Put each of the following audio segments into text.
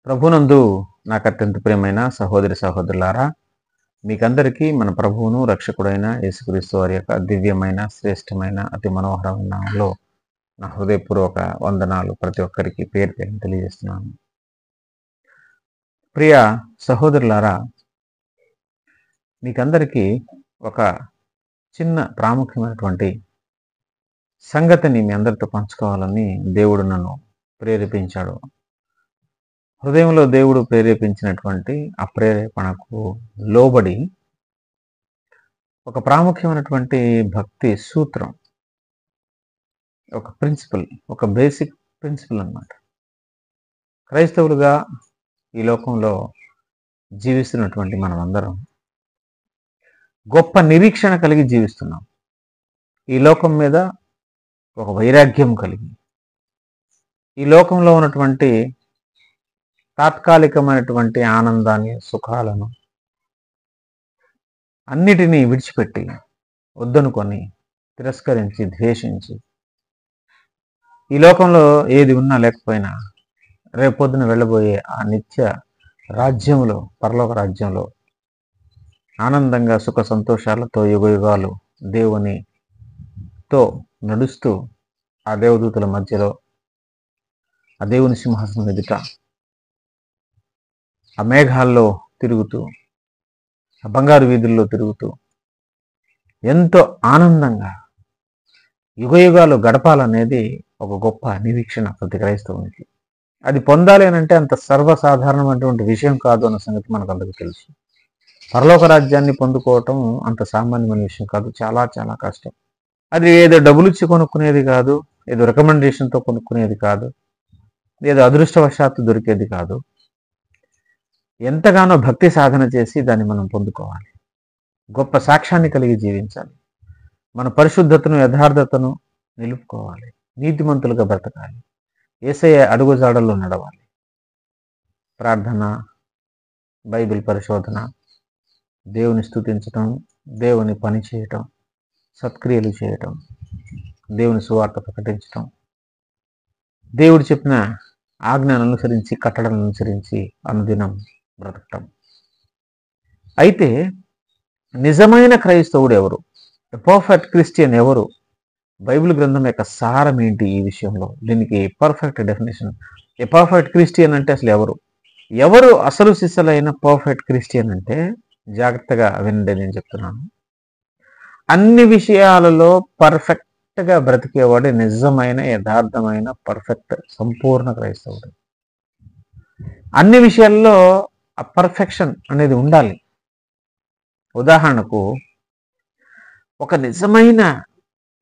ప్రభునందు నాకు అత్యంత ప్రియమైన సహోదరి సహోదరులారా, మీకందరికీ మన ప్రభువును రక్షకుడైన యేసుక్రీస్తు వారి యొక్క దివ్యమైన శ్రేష్టమైన అతి మనోహరమైన నామములో నా హృదయపూర్వక వందనాలు ప్రతి ఒక్కరికి పేరు పేరున తెలియజేస్తున్నాను. ప్రియ సహోదరులారా, మీకందరికీ ఒక చిన్న ప్రాముఖ్యమైనటువంటి సంగతిని మీ అందరితో పంచుకోవాలని దేవుడు నన్ను ప్రేరేపించాడు. హృదయంలో దేవుడు ప్రేరేపించినటువంటి ఆ ప్రేరేపణకు లోబడి ఒక ప్రాముఖ్యమైనటువంటి భక్తి సూత్రం, ఒక ప్రిన్సిపల్, ఒక బేసిక్ ప్రిన్సిపల్ అన్నమాట. క్రైస్తవులుగా ఈ లోకంలో జీవిస్తున్నటువంటి మనం అందరం గొప్ప నిరీక్షణ కలిగి జీవిస్తున్నాం. ఈ లోకం మీద ఒక వైరాగ్యం కలిగి, ఈ లోకంలో ఉన్నటువంటి తాత్కాలికమైనటువంటి ఆనందాన్ని, సుఖాలను అన్నిటినీ విడిచిపెట్టి, వద్దనుకొని, తిరస్కరించి, ద్వేషించి, ఈ లోకంలో ఏది ఉన్నా లేకపోయినా రేపొద్దున వెళ్ళబోయే ఆ నిత్య రాజ్యంలో, పరలోక రాజ్యంలో ఆనందంగా సుఖ సంతోషాలతో యుగయుగాలు దేవునితో నడుస్తూ, ఆ దేవదూతల మధ్యలో, ఆ దేవుని సింహాసనం ఎదుట, ఆ మేఘాల్లో తిరుగుతూ, ఆ బంగారు వీధుల్లో తిరుగుతూ ఎంతో ఆనందంగా యుగయుగాలు గడపాలనేది ఒక గొప్ప నిరీక్షణ ప్రతి క్రైస్తవునికి. అది పొందాలి అని అంటే అంత సర్వసాధారణమైనటువంటి విషయం కాదు అన్న సంగతి మనకు అందరికీ తెలుసు. పరలోక రాజ్యాన్ని పొందుకోవటం అంత సామాన్యమైన విషయం కాదు, చాలా చాలా కష్టం. అది ఏదో డబ్బులిచ్చి కొనుక్కునేది కాదు, ఏదో రికమెండేషన్తో కొనుక్కునేది కాదు, ఏదో అదృష్టవశాత్తు దొరికేది కాదు. ఎంతగానో భక్తి సాధన చేసి దాన్ని మనం పొందుకోవాలి. గొప్ప సాక్ష్యాన్ని కలిగి జీవించాలి. మన పరిశుద్ధతను, యథార్థతను నిలుపుకోవాలి. నీతిమంతులుగా బ్రతకాలి. యేసయ్య అడుగుజాడల్లో నడవాలి. ప్రార్థన, బైబిల్ పరిశోధన, దేవుని స్తుతించటం, దేవుని పని చేయటం, సత్క్రియలు చేయటం, దేవుని సువార్త ప్రకటించటం, దేవుడు చెప్పిన ఆజ్ఞను అనుసరించి, కట్టడలను అనుసరించి అనుదినం బ్రతకటం. అయితే నిజమైన క్రైస్తవుడు ఎవరు? పర్ఫెక్ట్ క్రిస్టియన్ ఎవరు? బైబిల్ గ్రంథం యొక్క సారం ఏంటి ఈ విషయంలో? దీనికి perfect definition. A perfect Christian అంటే అసలు ఎవరు? ఎవరు అసలు సిసలైన పర్ఫెక్ట్ క్రిస్టియన్ అంటే, జాగ్రత్తగా వినండి నేను చెప్తున్నాను. అన్ని విషయాలలో పర్ఫెక్ట్గా బ్రతికేవాడే నిజమైన, యథార్థమైన, పర్ఫెక్ట్, సంపూర్ణ క్రైస్తవుడు. అన్ని విషయాల్లో ఆ పర్ఫెక్షన్ అనేది ఉండాలి. ఉదాహరణకు, ఒక నిజమైన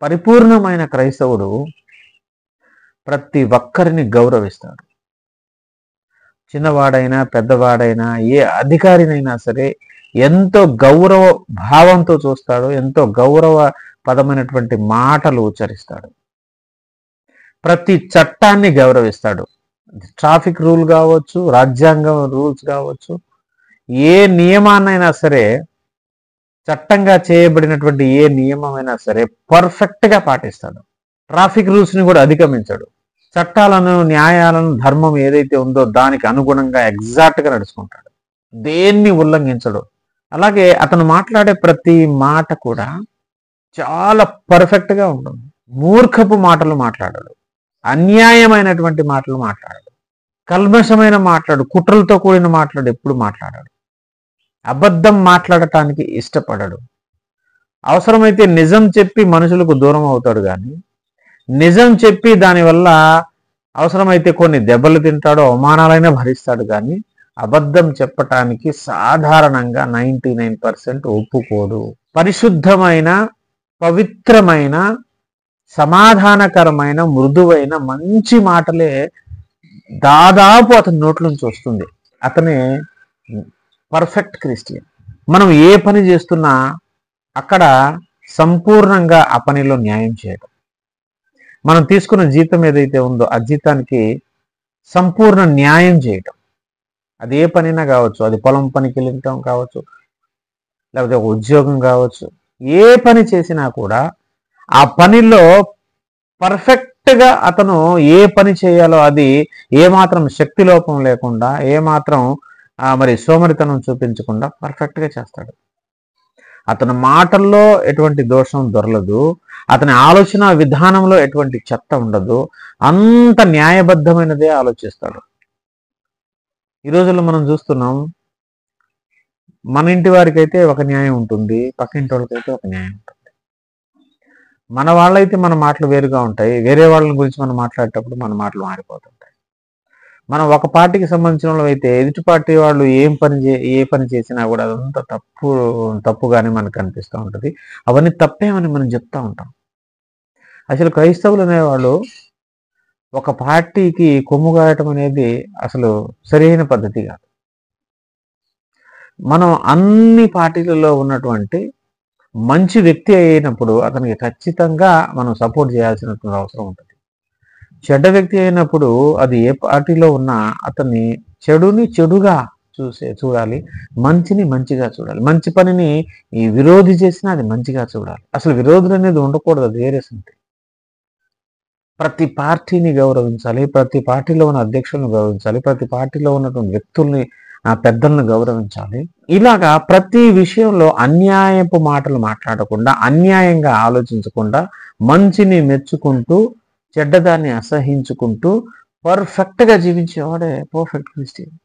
పరిపూర్ణమైన క్రైస్తవుడు ప్రతి ఒక్కరిని గౌరవిస్తాడు. చిన్నవాడైనా పెద్దవాడైనా, ఏ అధికారినైనా సరే ఎంతో గౌరవ భావంతో చూస్తాడు, ఎంతో గౌరవ పదమైనటువంటి మాటలు ఉచ్చరిస్తాడు. ప్రతి చట్టాన్ని గౌరవిస్తాడు. ట్రాఫిక్ రూల్ కావచ్చు, రాజ్యాంగం రూల్స్ కావచ్చు, ఏ నియమాన్నైనా సరే, చట్టంగా చేయబడినటువంటి ఏ నియమమైనా సరే పర్ఫెక్ట్గా పాటిస్తాడు. ట్రాఫిక్ రూల్స్ని కూడా అధిగమించాడు. చట్టాలను, న్యాయాలను, ధర్మం ఏదైతే ఉందో దానికి అనుగుణంగా ఎగ్జాక్ట్గా నడుచుకుంటాడు. దేన్ని ఉల్లంఘించడు. అలాగే అతను మాట్లాడే ప్రతి మాట కూడా చాలా పర్ఫెక్ట్గా ఉంటుంది. మూర్ఖపు మాటలు మాట్లాడాడు, అన్యాయమైనటువంటి మాటలు మాట్లాడాడు, కల్మషమైన మాట్లాడు, కుట్రలతో కూడిన మాట్లాడు ఎప్పుడు మాట్లాడాడు, అబద్ధం మాట్లాడటానికి ఇష్టపడడు. అవసరమైతే నిజం చెప్పి మనుషులకు దూరం అవుతాడు, కానీ నిజం చెప్పి దానివల్ల అవసరమైతే కొన్ని దెబ్బలు తింటాడు, అవమానాలైనా భరిస్తాడు, కానీ అబద్ధం చెప్పటానికి సాధారణంగా 99% ఒప్పుకోడు. పరిశుద్ధమైన, పవిత్రమైన, సమాధానకరమైన, మృదువైన, మంచి మాటలే దాదాపు అతని నోట్లోంచి వస్తుంది. అతనే పర్ఫెక్ట్ క్రిస్టియన్. మనం ఏ పని చేస్తున్నా అక్కడ సంపూర్ణంగా ఆ పనిలో న్యాయం చేయడం. మనం తీసుకున్న జీతం ఏదైతే ఉందో ఆ జీతానికి సంపూర్ణ న్యాయం చేయటం. అది ఏ పనైనా కావచ్చు, అది పొలం పనికి వెళ్ళటం కావచ్చు, లేకపోతే ఒక ఉద్యోగం కావచ్చు. ఏ పని చేసినా కూడా ఆ పనిలో పర్ఫెక్ట్ పర్ఫెక్ట్గా అతను ఏ పని చేయాలో అది ఏమాత్రం శక్తి లోపం లేకుండా, ఏమాత్రం మరి సోమరితనం చూపించకుండా పర్ఫెక్ట్గా చేస్తాడు. అతని మాటల్లో ఎటువంటి దోషం దొరలదు, అతని ఆలోచన విధానంలో ఎటువంటి చెత్త ఉండదు, అంత న్యాయబద్ధమైనదే ఆలోచిస్తాడు. ఈ రోజుల్లో మనం చూస్తున్నాం, మన ఇంటి వారికి అయితే ఒక న్యాయం ఉంటుంది, పక్కింటి వాళ్ళకైతే ఒక న్యాయం ఉంటుంది. మన వాళ్ళైతే మన మాటలు వేరుగా ఉంటాయి, వేరే వాళ్ళ గురించి మనం మాట్లాడేటప్పుడు మన మాటలు మారిపోతుంటాయి. మనం ఒక పార్టీకి సంబంధించిన వాళ్ళు అయితే ఎదుటి పార్టీ వాళ్ళు ఏ పని చేసినా కూడా అదంతా తప్పుగానే మనకు అనిపిస్తూ ఉంటుంది. అవన్నీ తప్పేమని మనం చెప్తా ఉంటాం. అసలు క్రైస్తవులు అనేవాళ్ళు ఒక పార్టీకి కొమ్ముగాయటం అనేది అసలు సరైన పద్ధతి కాదు. మనం అన్ని పార్టీలలో ఉన్నటువంటి మంచి వ్యక్తి అయినప్పుడు అతనికి ఖచ్చితంగా మనం సపోర్ట్ చేయాల్సినటువంటి అవసరం ఉంటుంది. చెడ్డ వ్యక్తి అయినప్పుడు అది ఏ పార్టీలో ఉన్నా అతన్ని చెడుగా చూడాలి, మంచిని మంచిగా చూడాలి. మంచి పనిని ఈ విరోధి చేసినా అది మంచిగా చూడాలి. అసలు విరోధులు అనేది ఉండకూడదు, అది వేరే సంగతి. ప్రతి పార్టీని గౌరవించాలి, ప్రతి పార్టీలో ఉన్న అధ్యక్షులను గౌరవించాలి, ప్రతి పార్టీలో ఉన్నటువంటి వ్యక్తుల్ని పెద్దలను గౌరవించాలి. ఇలాగా ప్రతి విషయంలో అన్యాయపు మాటలు మాట్లాడకుండా, అన్యాయంగా ఆలోచించకుండా, మంచిని మెచ్చుకుంటూ, చెడ్డదాన్ని అసహించుకుంటూ పర్ఫెక్ట్గా జీవించేవాడే పర్ఫెక్ట్ క్రిస్టియన్.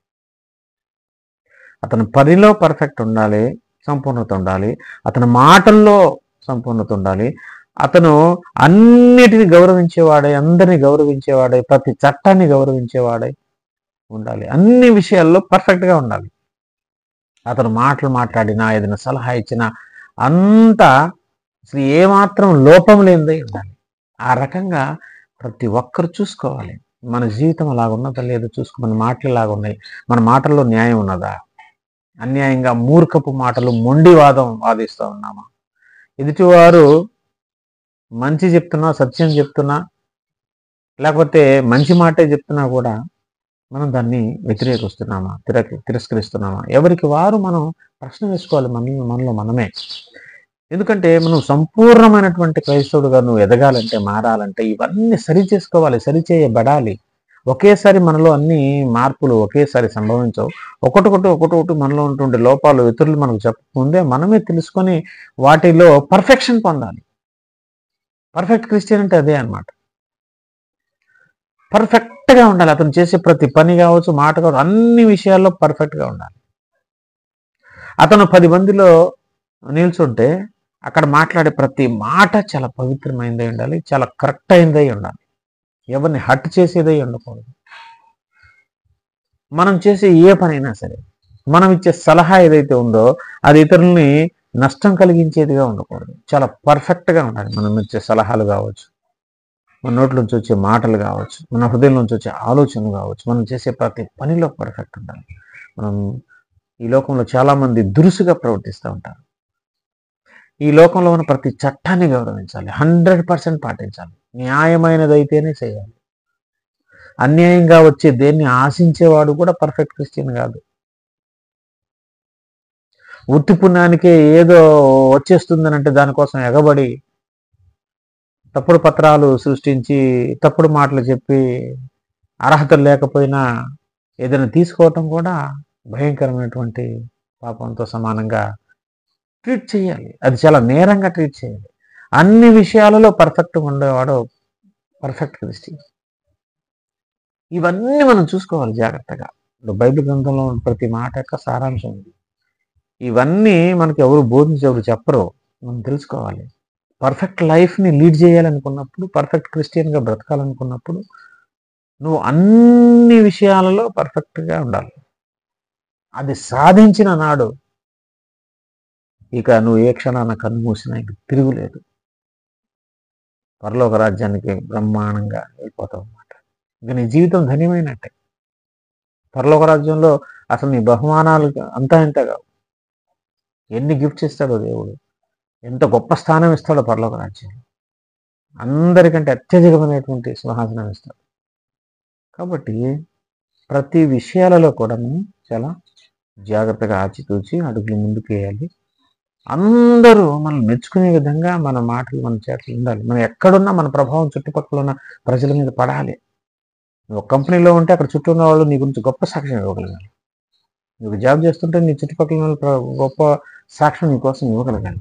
అతని పనిలో పర్ఫెక్ట్ ఉండాలి, సంపూర్ణత ఉండాలి, అతని మాటల్లో సంపూర్ణత ఉండాలి, అతను అన్నిటిని గౌరవించేవాడే, అందరిని గౌరవించేవాడే, ప్రతి చట్టాన్ని గౌరవించేవాడే ఉండాలి. అన్ని విషయాల్లో పర్ఫెక్ట్గా ఉండాలి. అతను మాటలు మాట్లాడినా, ఏదైనా సలహా ఇచ్చినా అంతా అసలు ఏమాత్రం లోపం లేనిదై ఉండాలి. ఆ రకంగా ప్రతి ఒక్కరు చూసుకోవాలి, మన జీవితం అలాగ ఉన్నదా లేదో చూసుకో. మన మాటలు ఎలాగ ఉన్నాయి, మన మాటల్లో న్యాయం ఉన్నదా, అన్యాయంగా మూర్ఖపు మాటలు మొండివాదం వాదిస్తూ ఉన్నామా, ఎదుటివారు మంచి చెప్తున్నా, సత్యం చెప్తున్నా, లేకపోతే మంచి మాటే చెప్తున్నా కూడా మనం దాన్ని వ్యతిరేకిస్తున్నామా, తిరస్కరిస్తున్నామా? ఎవరికి వారు మనం ప్రశ్న వేసుకోవాలి మనలో మనమే. ఎందుకంటే మనం సంపూర్ణమైనటువంటి క్రైస్తవుడుగా నువ్వు ఎదగాలంటే, మారాలంటే ఇవన్నీ సరి చేసుకోవాలి, సరిచేయబడాలి. ఒకేసారి మనలో అన్ని మార్పులు ఒకేసారి సంభవించవు. ఒకటొకటి మనలో ఉన్నటువంటి లోపాలు ఇతరులు మనకు చెప్పకముందే మనమే తెలుసుకొని వాటిలో పర్ఫెక్షన్ పొందాలి. పర్ఫెక్ట్ క్రిస్టియన్ అంటే అదే అన్నమాట. పర్ఫెక్ట్గా ఉండాలి. అతను చేసే ప్రతి పని కావచ్చు, మాట కావచ్చు, అన్ని విషయాల్లో పర్ఫెక్ట్గా ఉండాలి. అతను 10 మందిలో నిల్చుంటే అక్కడ మాట్లాడే ప్రతి మాట చాలా పవిత్రమైనదై ఉండాలి, చాలా కరెక్ట్ అయినదై ఉండాలి, ఎవరిని హర్ట్ చేసేదై ఉండకూడదు. మనం చేసే ఏ పనైనా సరే, మనం ఇచ్చే సలహా ఏదైతే ఉందో అది ఇతరుల్ని నష్టం కలిగించేదిగా ఉండకూడదు, చాలా పర్ఫెక్ట్గా ఉండాలి. మనం ఇచ్చే సలహాలు కావచ్చు, మన నోట్లోంచి వచ్చే మాటలు కావచ్చు, మన హృదయం నుంచి వచ్చే ఆలోచనలు కావచ్చు, మనం చేసే ప్రతి పనిలో పర్ఫెక్ట్ ఉండాలి. మనం ఈ లోకంలో చాలామంది దురుసుగా ప్రవర్తిస్తూ ఉంటారు. ఈ లోకంలో ఉన్న ప్రతి చట్టాన్ని గౌరవించాలి, 100% పాటించాలి, న్యాయమైనదైతేనే చేయాలి. అన్యాయంగా వచ్చే దేన్ని ఆశించేవాడు కూడా పర్ఫెక్ట్ క్రిస్టియన్ కాదు. ఉత్తి పుణ్యానికే ఏదో వచ్చేస్తుందనంటే దానికోసం ఎగబడి తప్పుడు పత్రాలు సృష్టించి, తప్పుడు మాటలు చెప్పి, అర్హతలు లేకపోయినా ఏదైనా తీసుకోవటం కూడా భయంకరమైనటువంటి పాపంతో సమానంగా ట్రీట్ చేయాలి. అది చాలా నేరంగా ట్రీట్ చేయాలి. అన్ని విషయాలలో పర్ఫెక్ట్గా ఉండేవాడు పర్ఫెక్ట్ క్రిస్టియన్. ఇవన్నీ మనం చూసుకోవాలి జాగ్రత్తగా. ఇప్పుడు బైబిల్ గ్రంథంలో ప్రతి మాట యొక్క సారాంశం ఉంది. ఇవన్నీ మనకి ఎవరు బోధించి చెప్పరు, మనం తెలుసుకోవాలి. పర్ఫెక్ట్ లైఫ్ని లీడ్ చేయాలనుకున్నప్పుడు, పర్ఫెక్ట్ క్రిస్టియన్గా బ్రతకాలనుకున్నప్పుడు నువ్వు అన్ని విషయాలలో పర్ఫెక్ట్గా ఉండాలి. అది సాధించిన నాడు ఇక నువ్వు ఏ క్షణాన కన్ను మూసినా ఇక తిరుగులేదు, పరలోక రాజ్యానికి బ్రహ్మాండంగా వెళ్ళిపోతావు అన్నమాట. ఇక నీ జీవితం ధన్యమైనట్టే. పరలోక రాజ్యంలో అసలు నీ బహుమానాలు అంతా ఇంత కావు. ఎన్ని గిఫ్ట్స్ ఇస్తాడో దేవుడు, ఎంత గొప్ప స్థానం ఇస్తాడో పరలోక రాజ్యంలో, అందరికంటే అత్యధికమైనటువంటి సింహాసనం ఇస్తాడు. కాబట్టి ప్రతి విషయాలలో కూడా మనం చాలా జాగ్రత్తగా ఆచితూచి అడుగులు ముందుకు వేయాలి. అందరూ మనం మెచ్చుకునే విధంగా మన మాటలు, మన చేతలు ఉండాలి. మనం ఎక్కడున్నా మన ప్రభావం చుట్టుపక్కల ఉన్న ప్రజల మీద పడాలి. నువ్వు ఒక కంపెనీలో ఉంటే అక్కడ చుట్టూ ఉన్న వాళ్ళు నీ గురించి గొప్ప సాక్ష్యం ఇవ్వగలగాలి. నువ్వు జాబ్ చేస్తుంటే నీ చుట్టుపక్కల ఉన్న గొప్ప సాక్ష్యం నీ కోసం ఇవ్వగలగాలి.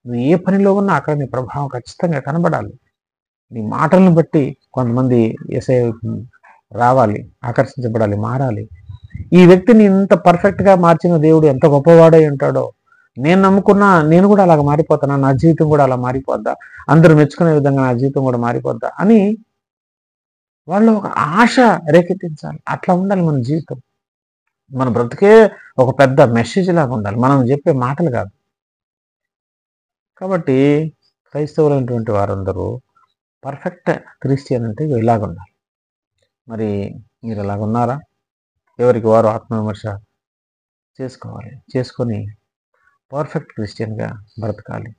నువ్వు ఏ పనిలో ఉన్నా అక్కడ నీ ప్రభావం ఖచ్చితంగా కనబడాలి. నీ మాటలను బట్టి కొంతమంది యేసయ్య వైపు రావాలి, ఆకర్షించబడాలి, మారాలి. ఈ వ్యక్తిని ఇంత పర్ఫెక్ట్గా మార్చిన దేవుడు ఎంత గొప్పవాడై ఉంటాడో, నేను నమ్ముకున్నా నేను కూడా అలాగ మారిపోతానా, నా జీవితం కూడా అలా మారిపోద్దా, అందరూ మెచ్చుకునే విధంగా నా జీవితం కూడా మారిపోద్దా అని వాళ్ళు ఒక ఆశ రేకెత్తించాలి. అట్లా ఉండాలి మన జీవితం. మన బ్రతుకే ఒక పెద్ద మెసేజ్ లాగా ఉండాలి, మనం చెప్పే మాటలు కాదు. కాబట్టి క్రైస్తవులైనటువంటి వారందరూ పర్ఫెక్ట్ క్రిస్టియన్ అంటే ఇలాగ ఉండాలి. మరి మీరు అలాగ ఉన్నారా? ఎవరికి వారు ఆత్మవిమర్శ చేసుకోవాలి. చేసుకొని పర్ఫెక్ట్ క్రిస్టియన్గా బ్రతకాలి.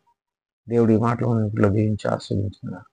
దేవుడి మాటలు మన ఇంట్లో దీవించి ఆస్వాదించుగాక.